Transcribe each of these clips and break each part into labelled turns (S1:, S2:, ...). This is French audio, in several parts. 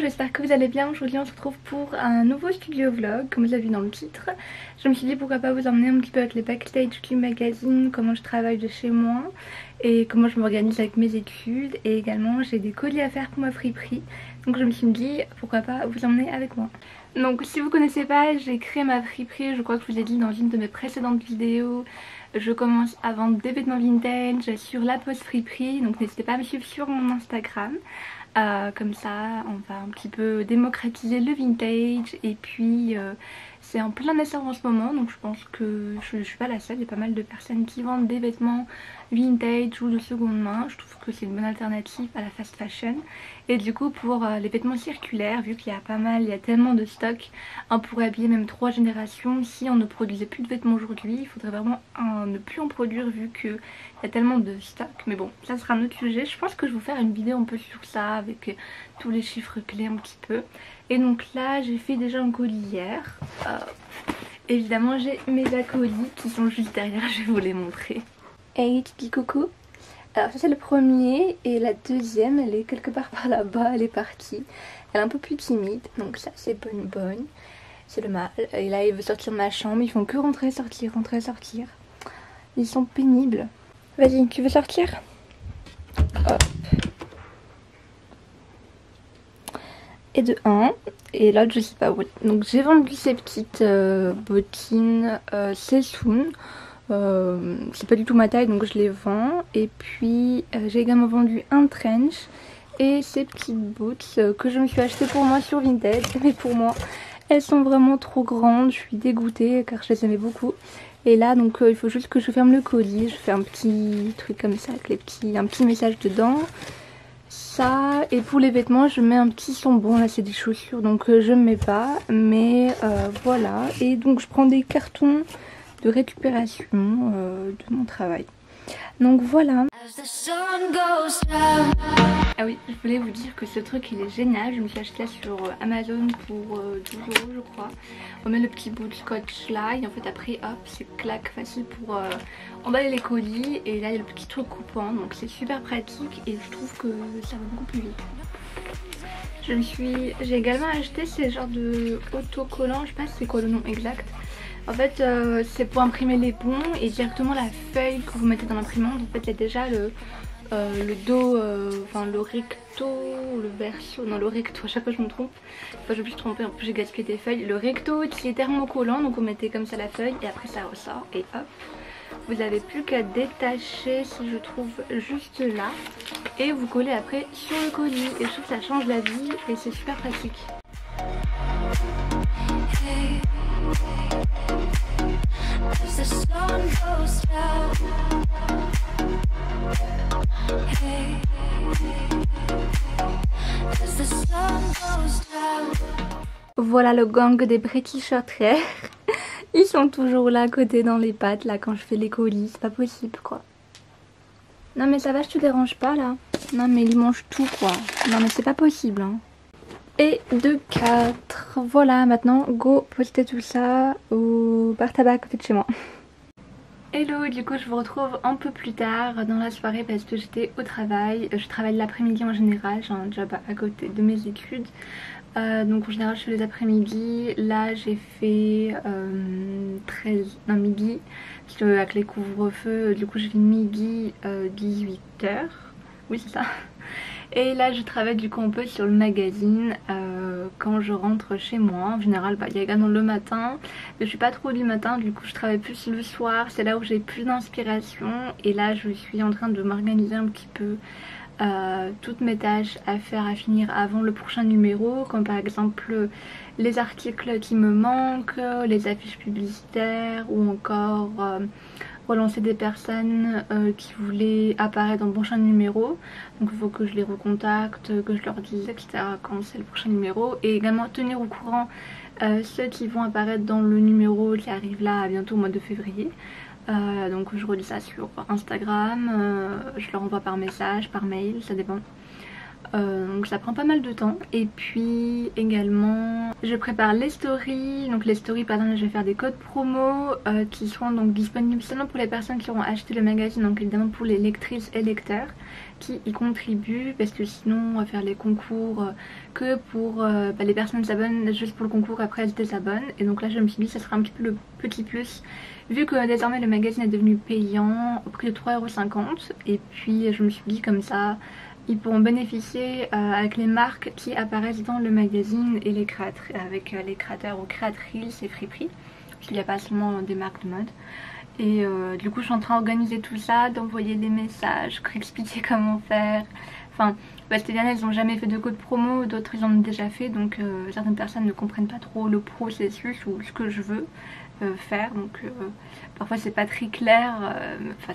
S1: j'espère que vous allez bien. Aujourd'hui on se retrouve pour un nouveau studio vlog, comme vous avez vu dans le titre. Je me suis dit pourquoi pas vous emmener un petit peu avec les backstage du magazine, comment je travaille de chez moi et comment je m'organise avec mes études. Et également j'ai des colis à faire pour ma friperie, donc je me suis dit pourquoi pas vous emmener avec moi. Donc si vous connaissez pas, j'ai créé ma friperie, je crois que je vous ai dit dans une de mes précédentes vidéos. Je commence à vendre des vêtements vintage sur la Pause Friperie, donc n'hésitez pas à me suivre sur mon Instagram. Comme ça on va un petit peu démocratiser le vintage et puis c'est en plein essor en ce moment, donc je pense que je suis pas la seule. Il y a pas mal de personnes qui vendent des vêtements vintage ou de seconde main. Je trouve que c'est une bonne alternative à la fast fashion. Et du coup pour les vêtements circulaires, vu qu'il y a pas mal, il y a tellement de stock, on pourrait habiller même 3 générations. Si on ne produisait plus de vêtements aujourd'hui, il faudrait vraiment ne plus en produire vu qu'il y a tellement de stock. Mais bon, ça sera un autre sujet. Je pense que je vais vous faire une vidéo un peu sur ça avec tous les chiffres clés un petit peu. Et donc là j'ai fait déjà un colis hier. Évidemment j'ai mes acolytes qui sont juste derrière, je vais vous les montrer. Hey, petit coucou. Alors ça c'est le premier et la deuxième elle est quelque part par là-bas, elle est partie. Elle est un peu plus timide, donc ça c'est Bonne. C'est le mâle. Et là il veut sortir de ma chambre, ils font que rentrer, sortir, rentrer, sortir. Ils sont pénibles. Vas-y, tu veux sortir? Hop. Et de 1 et l'autre je sais pas où. Donc j'ai vendu ces petites bottines Sessoun. C'est pas du tout ma taille donc je les vends. Et puis j'ai également vendu un trench et ces petites boots que je me suis acheté pour moi sur Vinted. Mais pour moi elles sont vraiment trop grandes, je suis dégoûtée car je les aimais beaucoup. Et là donc il faut juste que je ferme le colis. Je fais un petit truc comme ça avec un petit message dedans. Ça, et pour les vêtements je mets un petit son. Bon là c'est des chaussures donc je ne mets pas, mais voilà. Et donc je prends des cartons de récupération de mon travail. Donc voilà. Ah oui, je voulais vous dire que ce truc il est génial. Je me suis acheté sur Amazon pour 12 € je crois. On met le petit bout de scotch là et en fait après hop c'est claque facile pour emballer les colis. Et là il y a le petit truc coupant donc c'est super pratique et je trouve que ça va beaucoup plus vite. J'ai également acheté ces genres de autocollants, je sais pas c'est quoi le nom exact. En fait c'est pour imprimer les bons et directement la feuille que vous mettez dans l'imprimante. En fait il y a déjà le dos, enfin le recto, le verso, non le recto, à chaque fois je me trompe, enfin je me suis trompée, en plus j'ai gaspillé des feuilles. Le recto qui est thermocollant, donc vous mettez comme ça la feuille et après ça ressort et hop. Vous n'avez plus qu'à détacher si je trouve juste là et vous collez après sur le colis et je trouve que ça change la vie et c'est super pratique. Voilà le gang des British Shorthair. Ils sont toujours là à côté dans les pattes là quand je fais les colis, c'est pas possible quoi. Non mais ça va, je te dérange pas là. Non mais ils mangent tout quoi. Non mais c'est pas possible hein. Et de 4. Voilà, maintenant go poster tout ça au bar tabac à côté de chez moi. Hello, du coup je vous retrouve un peu plus tard dans la soirée parce que j'étais au travail. Je travaille l'après-midi en général, j'ai un job à côté de mes études. Donc en général je fais les après-midi. Là j'ai fait midi parce que avec les couvre-feux du coup j'ai fait midi 18h. Oui c'est ça. Et là je travaille du coup un peu sur le magazine quand je rentre chez moi. En général il y a également le matin, mais je suis pas trop du matin, du coup je travaille plus le soir. C'est là où j'ai plus d'inspiration et là je suis en train de m'organiser un petit peu toutes mes tâches à faire, à finir avant le prochain numéro, comme par exemple les articles qui me manquent, les affiches publicitaires ou encore relancer des personnes qui voulaient apparaître dans le prochain numéro. Donc il faut que je les recontacte, que je leur dise etc quand c'est le prochain numéro, et également tenir au courant ceux qui vont apparaître dans le numéro qui arrive là bientôt au mois de février. Donc je relis ça sur Instagram, je leur envoie par message, par mail, ça dépend. donc ça prend pas mal de temps. Et puis également je prépare les stories. Donc les stories par exemple je vais faire des codes promo qui seront donc disponibles seulement pour les personnes qui auront acheté le magazine, donc évidemment pour les lectrices et lecteurs qui y contribuent, parce que sinon on va faire les concours que pour les personnes qui s'abonnent juste pour le concours, après elles désabonnent. Et donc là je me suis dit ça sera un petit peu le petit plus vu que désormais le magazine est devenu payant au prix de 3,50 €. Et puis je me suis dit comme ça ils pourront bénéficier avec les marques qui apparaissent dans le magazine et les avec les créateurs ou créatrices et friperies, parce qu'il n'y a pas seulement des marques de mode. Et du coup je suis en train d'organiser tout ça, d'envoyer des messages, expliquer comment faire. Enfin, certaines elles n'ont jamais fait de code promo, d'autres ils en ont déjà fait, donc certaines personnes ne comprennent pas trop le processus ou ce que je veux faire, donc parfois c'est pas très clair, enfin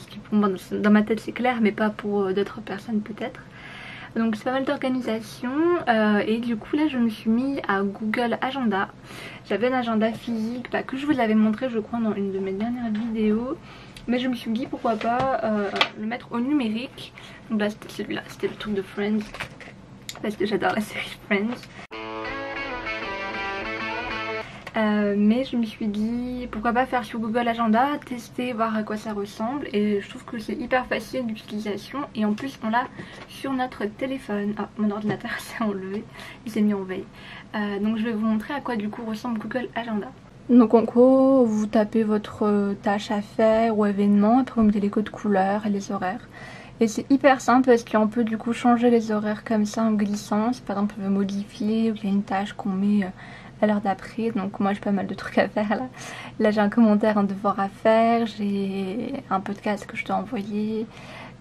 S1: dans ma tête c'est clair mais pas pour d'autres personnes peut-être. Donc c'est pas mal d'organisation et du coup là je me suis mis à Google Agenda. J'avais un agenda physique que je vous avais montré je crois dans une de mes dernières vidéos, mais je me suis dit pourquoi pas le mettre au numérique. Donc là c'était celui-là, c'était le truc de Friends parce que j'adore la série Friends. Mais je me suis dit pourquoi pas faire sur Google Agenda, tester, voir à quoi ça ressemble, et je trouve que c'est hyper facile d'utilisation et en plus on l'a sur notre téléphone. Ah, mon ordinateur s'est enlevé, il s'est mis en veille. Donc je vais vous montrer à quoi du coup ressemble Google Agenda. Donc en gros vous tapez votre tâche à faire ou événement, après vous mettez les codes couleurs et les horaires. Et c'est hyper simple parce qu'on peut du coup changer les horaires comme ça en glissant. Si par exemple on veut modifier ou qu'il y a une tâche qu'on met à l'heure d'après, donc moi j'ai pas mal de trucs à faire là. Là j'ai un commentaire, un devoir à faire, j'ai un podcast que je dois envoyer,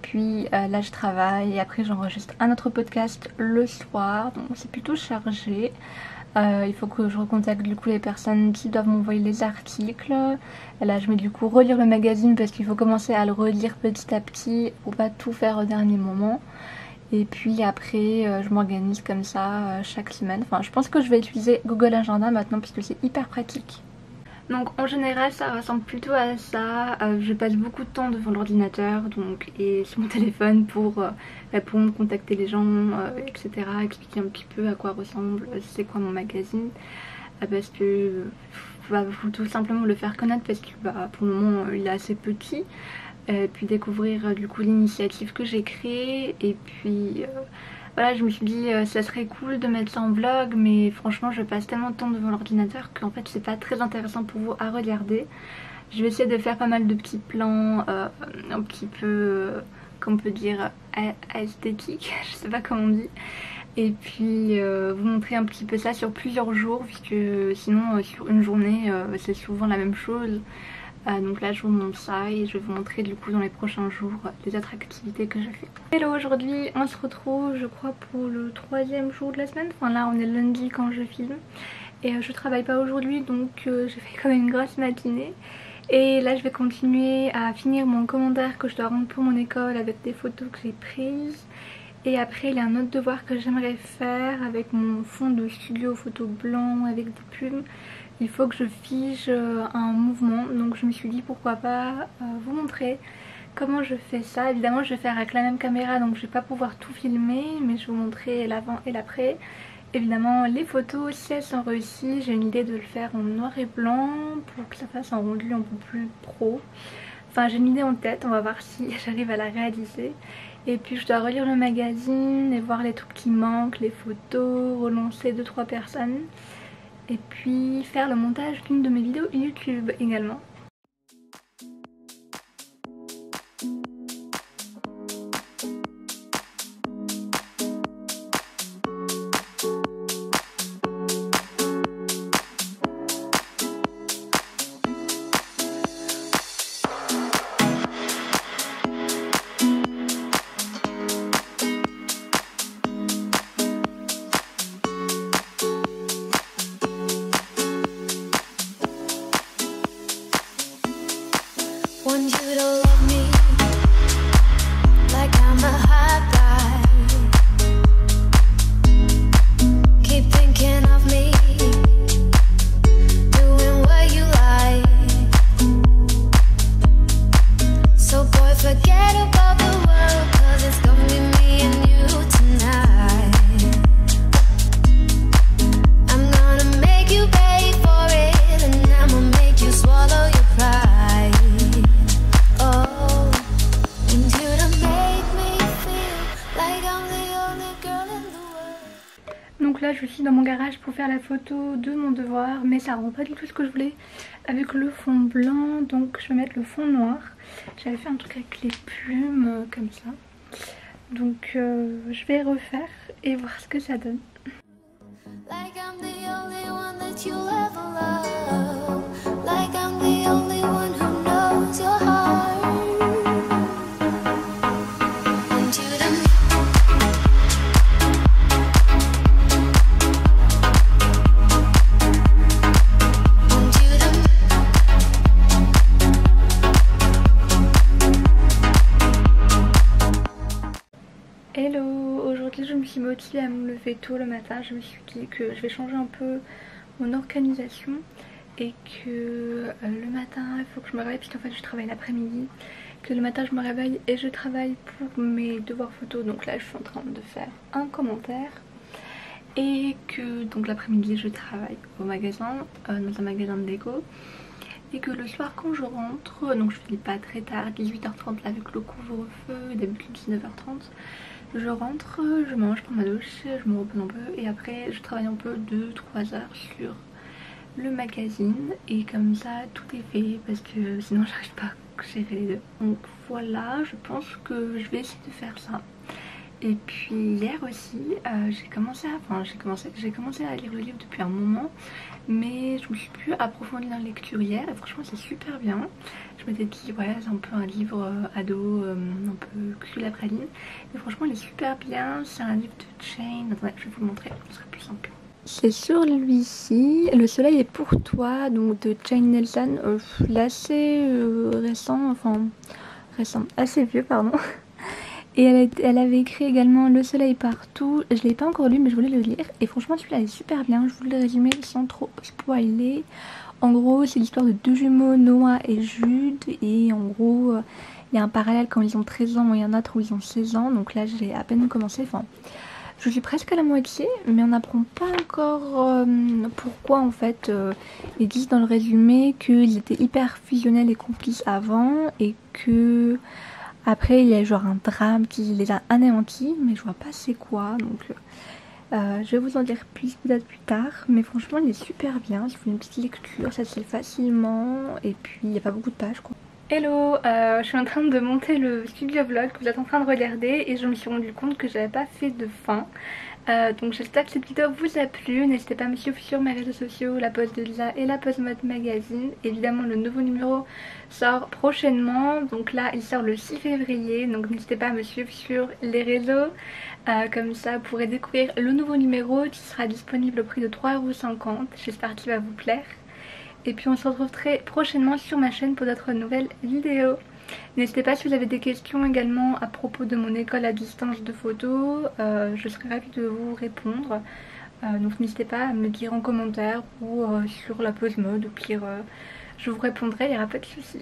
S1: puis là je travaille et après j'enregistre un autre podcast le soir, donc c'est plutôt chargé. Il faut que je recontacte du coup les personnes qui doivent m'envoyer les articles. Et là je mets du coup relire le magazine parce qu'il faut commencer à le relire petit à petit pour pas tout faire au dernier moment. Et puis après je m'organise comme ça chaque semaine. Enfin je pense que je vais utiliser Google Agenda maintenant puisque c'est hyper pratique. Donc en général ça ressemble plutôt à ça. Je passe beaucoup de temps devant l'ordinateur et sur mon téléphone pour répondre, contacter les gens, etc. Expliquer un petit peu à quoi ressemble, c'est quoi mon magazine. Parce que faut tout simplement le faire connaître parce que pour le moment il est assez petit. Puis découvrir du coup l'initiative que j'ai créée, et puis voilà je me suis dit ça serait cool de mettre ça en vlog, mais franchement je passe tellement de temps devant l'ordinateur qu'en fait c'est pas très intéressant pour vous à regarder. Je vais essayer de faire pas mal de petits plans un petit peu qu'on peut dire esthétique, je sais pas comment on dit, et puis vous montrer un petit peu ça sur plusieurs jours puisque sinon sur une journée c'est souvent la même chose. Donc là je vous montre ça et je vais vous montrer du coup dans les prochains jours les autres activités que je fais. Hello, aujourd'hui on se retrouve je crois pour le 3e jour de la semaine. Enfin là on est lundi quand je filme et je travaille pas aujourd'hui, donc j'ai fait quand même une grosse matinée. Et là je vais continuer à finir mon commentaire que je dois rendre pour mon école avec des photos que j'ai prises. Et après il y a un autre devoir que j'aimerais faire avec mon fond de studio photo blanc avec des plumes. Il faut que je fige un mouvement, donc je me suis dit pourquoi pas vous montrer comment je fais ça. Évidemment je vais faire avec la même caméra donc je vais pas pouvoir tout filmer, mais je vais vous montrer l'avant et l'après. Évidemment les photos si elles sont réussies, j'ai une idée de le faire en noir et blanc pour que ça fasse un rendu un peu plus pro. Enfin j'ai une idée en tête, on va voir si j'arrive à la réaliser. Et puis je dois relire le magazine et voir les trucs qui manquent, les photos, relancer 2-3 personnes. Et puis faire le montage d'une de mes vidéos YouTube également.
S2: Want you to love me like I'm a hot guy. Keep thinking of me, doing what you like. So boy, forget about the world, 'cause it's gonna be me and you tonight.
S1: là je suis dans mon garage pour faire la photo de mon devoir, mais ça rend pas du tout ce que je voulais avec le fond blanc, donc je vais mettre le fond noir. J'avais fait un truc avec les plumes comme ça, donc je vais refaire et voir ce que ça donne.
S2: Like I'm the only one that you'll ever love. Like I'm the only one who knows your heart. Want you to want you to
S1: Hello, aujourd'hui je me suis motivée à me lever tôt le matin. Je me suis dit que je vais changer un peu mon organisation et que le matin il faut que je me réveille puisqu'en fait je travaille l'après-midi. Que le matin je me réveille et je travaille pour mes devoirs photos. Donc là je suis en train de faire un commentaire. Et que donc l'après-midi je travaille au magasin, dans un magasin de déco. Et que le soir quand je rentre, donc je finis pas très tard, 18h30 là avec le couvre-feu, d'habitude 19h30. Je rentre, je mange, je prends ma douche, je me repose un peu et après je travaille un peu 2-3 heures sur le magazine et comme ça tout est fait parce que sinon j'arrive pas à gérer les deux. Donc voilà, je pense que je vais essayer de faire ça. Et puis hier aussi j'ai commencé à lire le livre depuis un moment, mais je me suis plus approfondie dans la lecture hier et franchement c'est super bien. Je m'étais dit ouais c'est un peu un livre ado, un peu cul après ligne, mais franchement il est super bien. C'est un livre de Jane, attendez je vais vous le montrer, ce serait plus simple. C'est sur lui-ci, Le soleil est pour toi, donc de Jane Nelson, l'assez récent, assez vieux pardon. Et elle avait écrit également Le soleil partout. Je l'ai pas encore lu mais je voulais le lire. Et franchement celui-là est super bien. Je vous le résumer sans trop spoiler. En gros c'est l'histoire de deux jumeaux, Noah et Jude. Et en gros il y a un parallèle quand ils ont 13 ans et un autre où ils ont 16 ans. Donc là j'ai à peine commencé. Enfin je suis presque à la moitié. Mais on n'apprend pas encore pourquoi en fait. Ils disent dans le résumé qu'ils étaient hyper fusionnels et complices avant. Et que... Après il y a genre un drame qui les a anéantis, mais je vois pas c'est quoi, donc je vais vous en dire plus peut-être plus tard. Mais franchement il est super bien, si vous voulez une petite lecture, ça se lit facilement et puis il n'y a pas beaucoup de pages quoi. Hello, je suis en train de monter le studio vlog que vous êtes en train de regarder et je me suis rendu compte que j'avais pas fait de fin. Donc j'espère que cette vidéo vous a plu. N'hésitez pas à me suivre sur mes réseaux sociaux, la pause de Lisa et la pause mode magazine. Évidemment le nouveau numéro sort prochainement, donc là il sort le 6 février, donc n'hésitez pas à me suivre sur les réseaux. Comme ça vous pourrez découvrir le nouveau numéro qui sera disponible au prix de 3,50 €. J'espère qu'il va vous plaire. Et puis on se retrouve très prochainement sur ma chaîne pour d'autres nouvelles vidéos. N'hésitez pas si vous avez des questions également à propos de mon école à distance de photo, je serai ravie de vous répondre. Donc n'hésitez pas à me dire en commentaire ou sur la pause mode, au pire je vous répondrai, il n'y aura pas de souci.